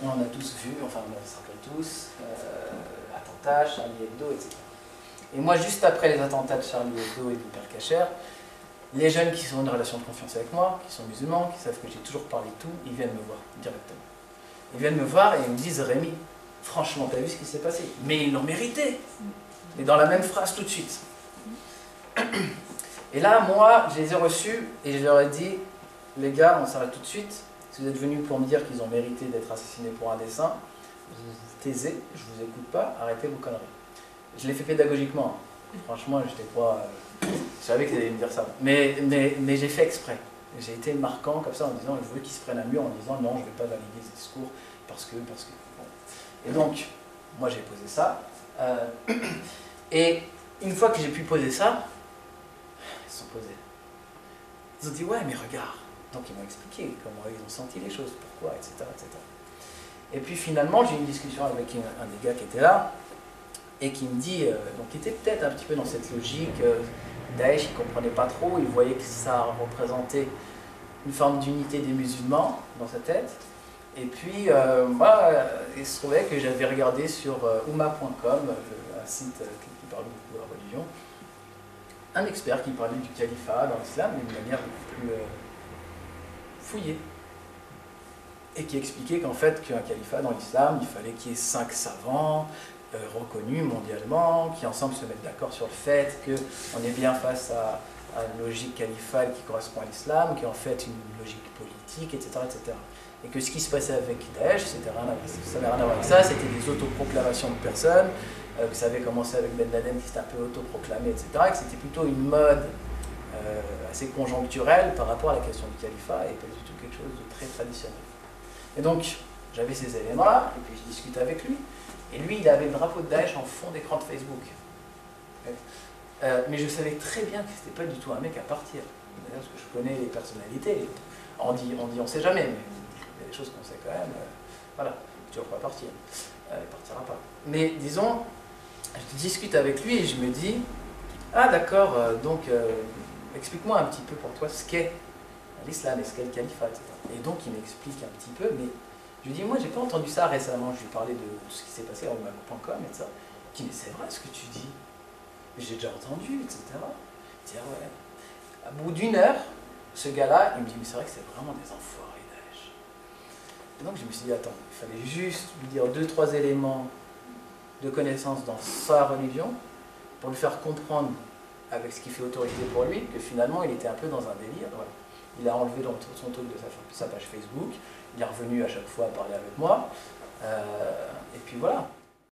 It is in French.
on a tous vu, enfin on se rappelle tous, attentats, Charlie Hebdo, etc. Et moi, juste après les attentats de Charlie Hebdo et d'Hyper Cacher, les jeunes qui sont en relation de confiance avec moi, qui sont musulmans, qui savent que j'ai toujours parlé de tout, ils viennent me voir directement. Ils viennent me voir et ils me disent « Rémi, franchement, t'as vu ce qui s'est passé ?» Mais ils l'ont mérité. Et dans la même phrase tout de suite. Et là, moi, je les ai reçus et je leur ai dit « Les gars, on s'arrête tout de suite. Si vous êtes venus pour me dire qu'ils ont mérité d'être assassinés pour un dessein, vous vous taisez, je vous écoute pas, arrêtez vos conneries. » Je l'ai fait pédagogiquement. Franchement, j'étais pas... je savais qu'ils allaient me dire ça. Mais j'ai fait exprès. J'ai été marquant comme ça en disant, je veux qu'ils se prennent un mur en disant, non, je ne vais pas valider ce discours parce que... Bon. Et donc, moi j'ai posé ça. Et une fois que j'ai pu poser ça, ils se sont posés. Ils ont dit, ouais, mais regarde. Donc ils m'ont expliqué comment ils ont senti les choses, pourquoi, etc. etc. Et puis finalement, j'ai eu une discussion avec un des gars qui était là, et qui me dit, donc il était peut-être un petit peu dans cette logique, Daesh, il ne comprenait pas trop, il voyait que ça représentait une forme d'unité des musulmans dans sa tête. Et puis, moi, il se trouvait que j'avais regardé sur Oumma.com, un site qui parle beaucoup de la religion, un expert qui parlait du califat dans l'islam d'une manière beaucoup plus fouillée. Et qui expliquait qu'en fait, qu'un califat dans l'islam, il fallait qu'il y ait 5 savants, reconnus mondialement, qui ensemble se mettent d'accord sur le fait qu'on est bien face à une logique califale qui correspond à l'islam, qui est en fait une logique politique, etc., etc. Et que ce qui se passait avec Daesh, ça n'avait rien à voir avec ça, c'était des autoproclamations de personnes, que ça avait commencé avec Ben Laden qui s'était un peu autoproclamé, etc., et que c'était plutôt une mode assez conjoncturelle par rapport à la question du califat, et pas du tout quelque chose de très traditionnel. Et donc, j'avais ces éléments-là, et puis je discutais avec lui. Et lui, il avait le drapeau de Daesh en fond d'écran de Facebook. Mais je savais très bien que c'était pas du tout un mec à partir. D'ailleurs, parce que je connais les personnalités. On dit on sait jamais, mais il y a des choses qu'on sait quand même. Voilà, tu vas pas partir. Il partira pas. Mais disons, je discute avec lui et je me dis, ah d'accord, donc explique-moi un petit peu pour toi ce qu'est l'islam et ce qu'est le califat, etc. Et donc il m'explique un petit peu, mais je lui dis, moi j'ai pas entendu ça récemment, je lui parlais de ce qui s'est passé à Oumma.com et ça. Il dit, mais c'est vrai ce que tu dis, j'ai déjà entendu, etc. Je dis, ah ouais. À bout d'une heure, ce gars-là, il me dit, mais c'est vrai que c'est vraiment des enfoirés Daesh. Et donc je me suis dit, attends, il fallait juste lui dire 2-3 éléments de connaissance dans sa religion pour lui faire comprendre, avec ce qui fait autorité pour lui, que finalement il était un peu dans un délire. Voilà. Il a enlevé son truc de sa page Facebook, il est revenu à chaque fois parler avec moi, et puis voilà.